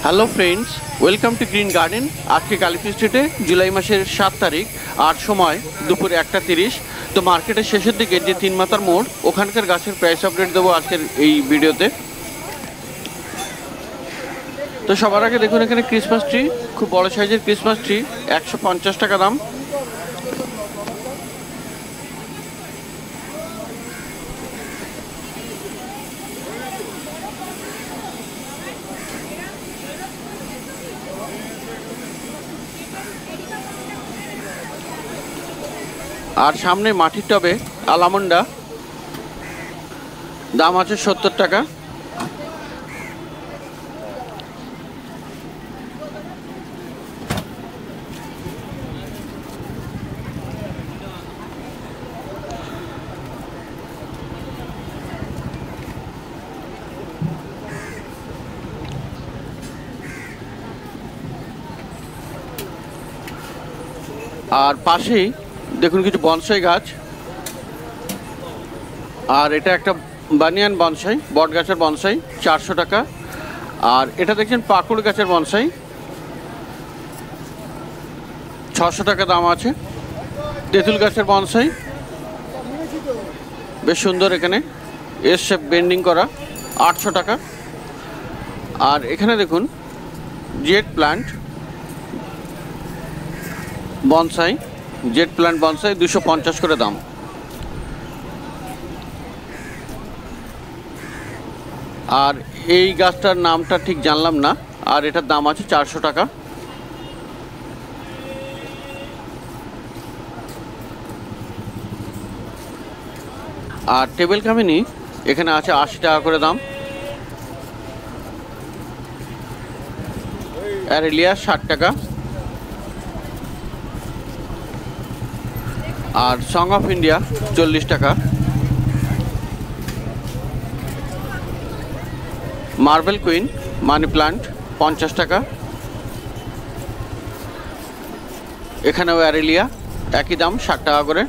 Hello friends, welcome to green garden. আজকে কালীপুর স্ট্রিটে জুলাই মাসের 7 তারিখ, আর সময় দুপুর 1:30। তো মার্কেটের শেষের দিকে যে 3 মাথার মোড়, ওখানকার গাছের প্রাইস আপডেট দেবো আজকের এই ভিডিওতে। তো সবার আগে দেখুন এখানে ক্রিসমাস ট্রি, খুব বড় সাইজের ক্রিসমাস ট্রি, 150 টাকা দাম। আর সামনে মাটির টবে আলামন্ডা, দাম আছে 70 টাকা। আর পাশেই দেখুন কিছু বনসাই গাছ, আর এটা একটা বানিয়ান বনসাই, বট গাছের বনসাই, 400 টাকা। আর এটা দেখছেন পাকুড় গাছের বনসাই, 600 টাকা দাম আছে। তেঁতুল গাছের বনসাই বেশ সুন্দর, এখানে এস শেপ বেন্ডিং করা, 800 টাকা। আর এখানে দেখুন Z plant bonsai, Z plant bonsai 250 করে দাম। আর এই গাছটার নামটা ঠিক জানলাম না, আর এটার দাম আছে 400 টাকা। আর টেবিল কামিনী এখানে আছে 80 টাকা করে দাম। অ্যারেলিয়া 60 টাকা। আর সং অফ ইন্ডিয়া 40 টাকা। মার্বেল কুইন মানি প্লান্ট 50 টাকা। এখানেও অ্যারেলিয়া একই দাম, 60 টাকা করে।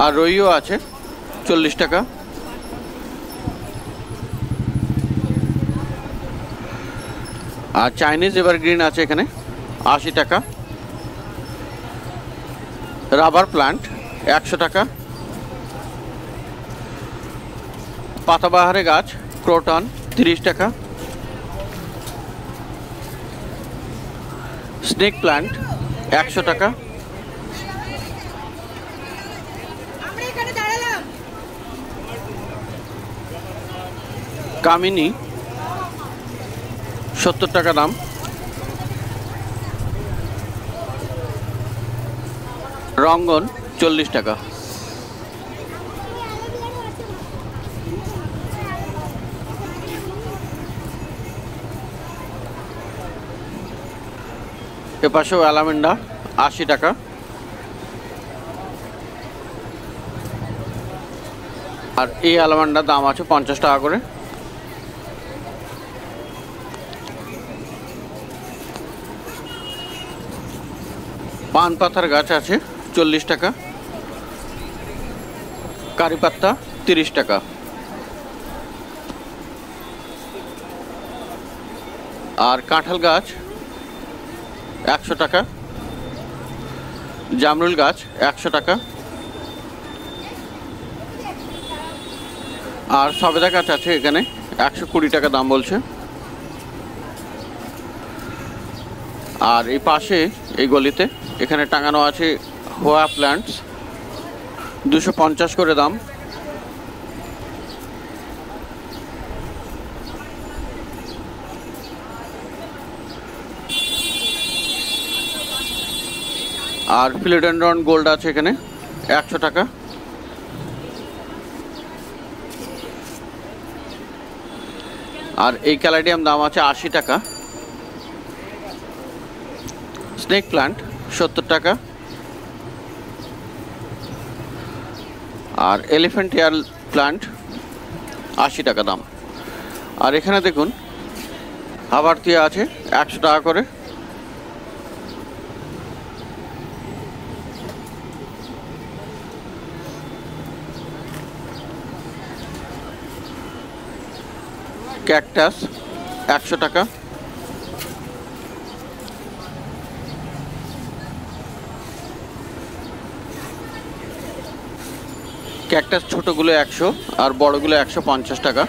আর রইও আছে 40 টাকা। আর চাইনিজ এভারগ্রিন আছে এখানে 80 টাকা। রাবার প্লান্ট 100 টাকা। পাতাবাহারে গাছ ক্রোটন 30 টাকা। স্নেক প্লান্ট 100 টাকা। কামিনী 70 টাকা দাম। রঙ্গন 40 টাকা। এপাশেও অ্যালামেন্ডা 80 টাকা। আর এই অ্যালামেন্ডার দাম আছে 50 টাকা করে। পান পাতার গাছ আছে 40 টাকা। কারি পাত্তা 30 টাকা। আর কাঁঠাল গাছ 100 টাকা। জামরুল গাছ 100 টাকা। আর সবেদা গাছ আছে এখানে 120 টাকা দাম বলছে। আর এই পাশে এই গলিতে এখানে টাঙানো আছে হোয়া প্ল্যান্টস, 250 করে দাম। আর ফিলোডেন্ড্রন গোল্ড আছে এখানে 100 টাকা। আর এই ক্যালাডিয়াম দাম আছে 80 টাকা। স্নেক প্লান্ট 70 টাকা। আর এলিফ্যান্ট ইয়ার প্লান্ট 80 টাকা দাম। আর এখানে দেখুন হাবারতিয়া আছে 100 টাকা করে। ক্যাকটাস 100 টাকা। ক্যাকটাস ছোটোগুলো 100 আর বড়গুলো 150 টাকা।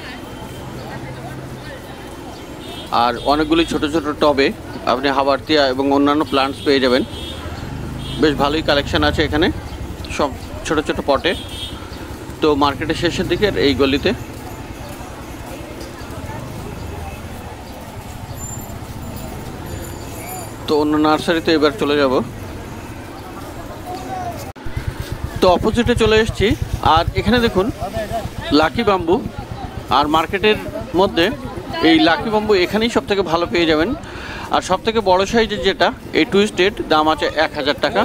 আর অনেকগুলি ছোট ছোট টবে আপনি হাবারতিয়া এবং অন্যান্য প্লান্টস পেয়ে যাবেন। বেশ ভালোই কালেকশন আছে এখানে, সব ছোট ছোট পটে। তো মার্কেটের শেষের দিকে এই গলিতে। তো অন্য নার্সারিতে এবার চলে যাব। তো অপোজিটে চলে এসেছি, আর এখানে দেখুন লাকি বাম্বু। আর মার্কেটের মধ্যে এই লাকি বাম্বু এখানেই সব থেকে ভালো পেয়ে যাবেন। আর সব থেকে বড় সাইজের যেটা এই টুইস্টেড, দাম আছে 1000 টাকা।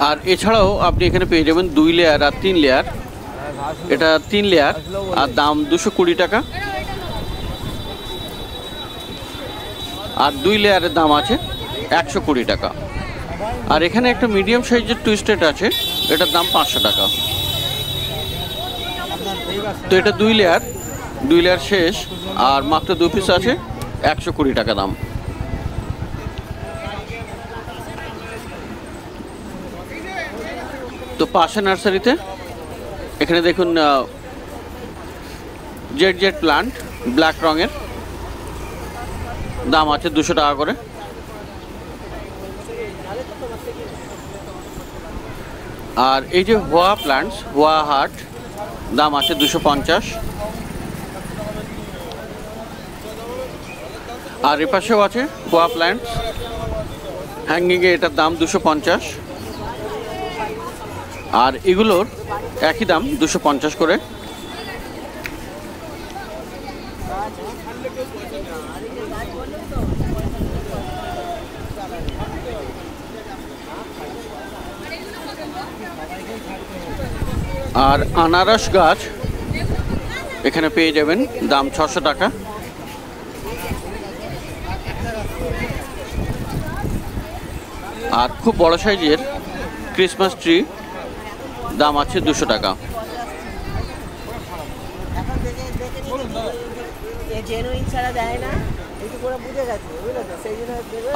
আর এছাড়াও আপনি এখানে পেয়ে যাবেন 2 লেয়ার আর 3 লেয়ার। এটা 3 লেয়ার আর দাম 220 টাকা। আর 2 লেয়ারের দাম আছে 120 টাকা। আর এখানে একটা মিডিয়াম সাইজের টুইস্টেড আছে, এটার দাম 500 টাকা। তো এটা 2 লেয়ার শেষ, আর মাত্র 2 পিস আছে, 120 টাকা দাম। তো পাশে নার্সারিতে এখানে দেখুন জেড প্লান্ট ব্ল্যাক রঙের, দাম আছে 200 টাকা করে। আর এই যে হোয়া প্লান্টস, হোয়া হার্ট, দাম আছে 250। আর এ পাশেও আছে হোয়া প্লান্টস হ্যাঙ্গিংয়ে, এটার দাম 250। আর এগুলোর একই দাম 250 করে। আর আনারস গাছ এখানে পেয়ে যাবেন, দাম 600 টাকা। আর খুব বড় সাইজের ক্রিসমাস ট্রি, দাম আছে 200 টাকা।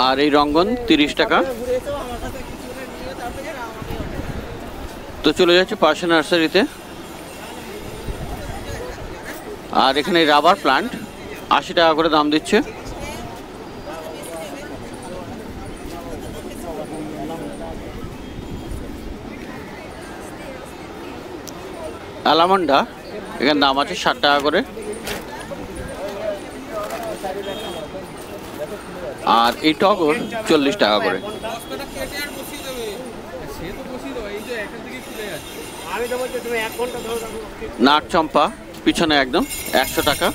আর এই রঙ্গন 30 টাকা। তো চলে যাচ্ছে পাশে নার্সারিতে। আর এখানে রাবার প্লান্ট 80 টাকা করে দাম দিচ্ছে। অ্যালামন্ডা এখানে দাম আছে 60 টাকা করে। আর এই টগর 40 টাকা করে। নাট চম্পা পিছনে একদম 100 টাকা।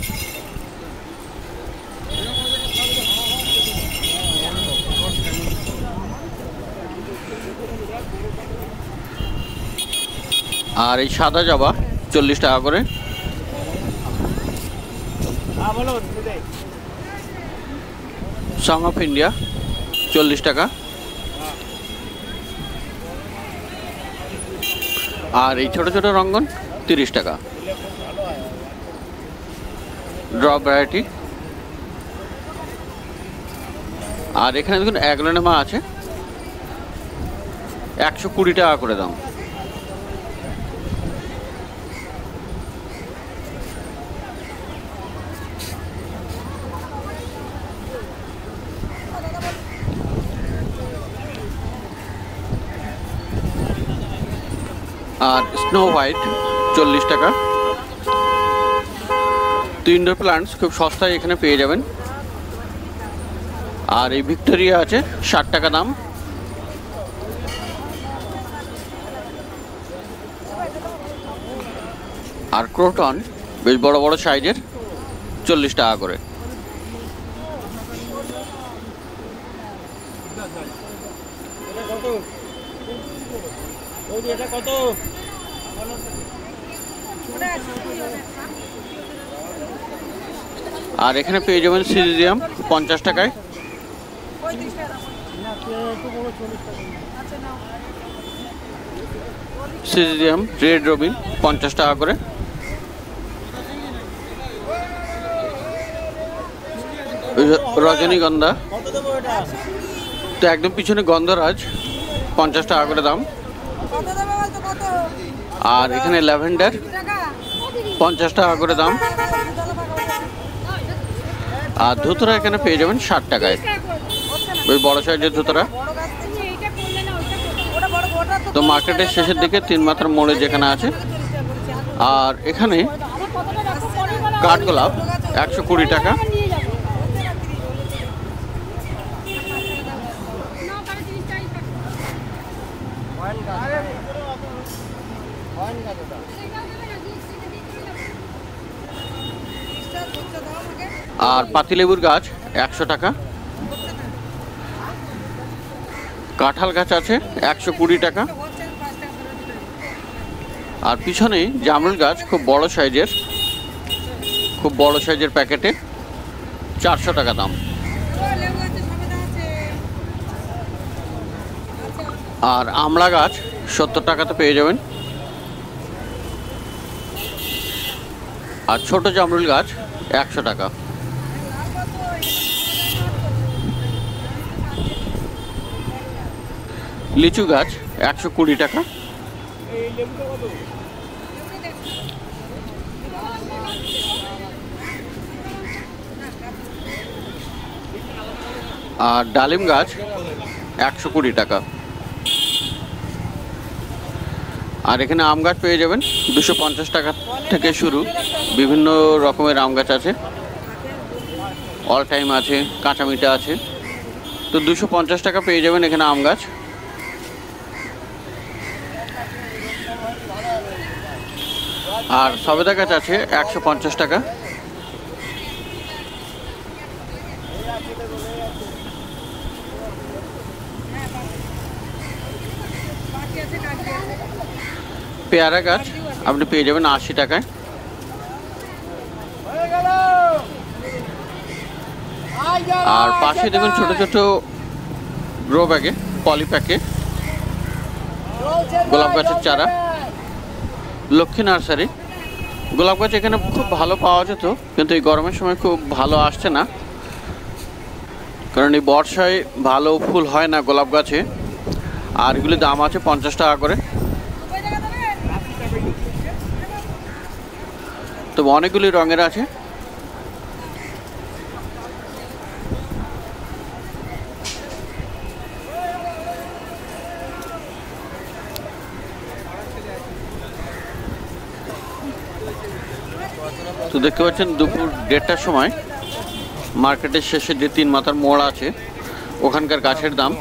আর এই সাদা জবা 40 টাকা করে। সং অফ ইন্ডিয়া 40 টাকা। আর এই ছোট ছোট রঙ্গন 30 টাকা। Drop variety. আর এখানে দেখুন অ্যাগ্লোনেমা আছে, 120 টাকা করে দাম। আর স্নো হোয়াইট 40 টাকা। তো ইনডোর প্লান্টস খুব সস্তায় এখানে পেয়ে যাবেন। আর এই ভিক্টোরিয়া আছে 60 টাকা দাম। আর ক্রোটন বেশ বড় বড় সাইজের 40 টাকা করে। আর এখানে পেয়ে যাবেন সিজিয়াম 50 টাকায়। সিজিয়াম রেড রবিন 50 টাকা করে। রজনীগন্ধা, তো একদম পিছনে গন্ধরাজ 50 টাকা করে দাম। আর এখানে ল্যাভেন্ডার 50 টাকা করে দাম। আর ধুতরা এখানে পেয়ে যাবেন 60 টাকায়, ওই বড় সাইজের ধুতরা। তো মার্কেটের শেষের দিকে 3 মাথার মোড়ে যেখানে আছে। আর এখানে কাঠগোলাপ 120 টাকা। আর পাতিলেবুর গাছ 100 টাকা। কাঁঠাল গাছ আছে 120 টাকা। আর পিছনে জামরুল গাছ খুব বড় সাইজের প্যাকেটে 400 টাকা দাম। আর আমড়া গাছ 70 টাকাতে পেয়ে যাবেন। আর ছোট জামরুল গাছ 100 টাকা। লিচু গাছ 120 টাকা। আর ডালিম গাছ 120 টাকা। আর এখানে আম গাছ পেয়ে যাবেন 250 টাকা থেকে শুরু। বিভিন্ন রকমের আম গাছ আছে, অল টাইম আছে, কাঁচা মিঠা আছে। তো 250 টাকা পেয়ে যাবেন এখানে আম গাছ। আর সবেদা গাছ আছে 150 টাকা। পেয়ারা গাছ আপনি পেয়ে যাবেন 80 টাকায়। আর পাশে দেখুন ছোট ছোট গ্রো ব্যাগে, পলি প্যাকে গোলাপ গাছের চারা। লক্ষ্মী নার্সারি। গোলাপ গাছ এখানে খুব ভালো পাওয়া যেত, কিন্তু এই গরমের সময় খুব ভালো আসছে না, কারণ এই বর্ষায় ভালো ফুল হয় না গোলাপ গাছে। আর এগুলির দাম আছে 50 টাকা করে। তবে অনেকগুলি রঙের আছে। তো দেখতে পাচ্ছেন দুপুর 1:30টার সময় মার্কেটের শেষে যে 3 মাথার মোড় আছে ওখানকার গাছের দাম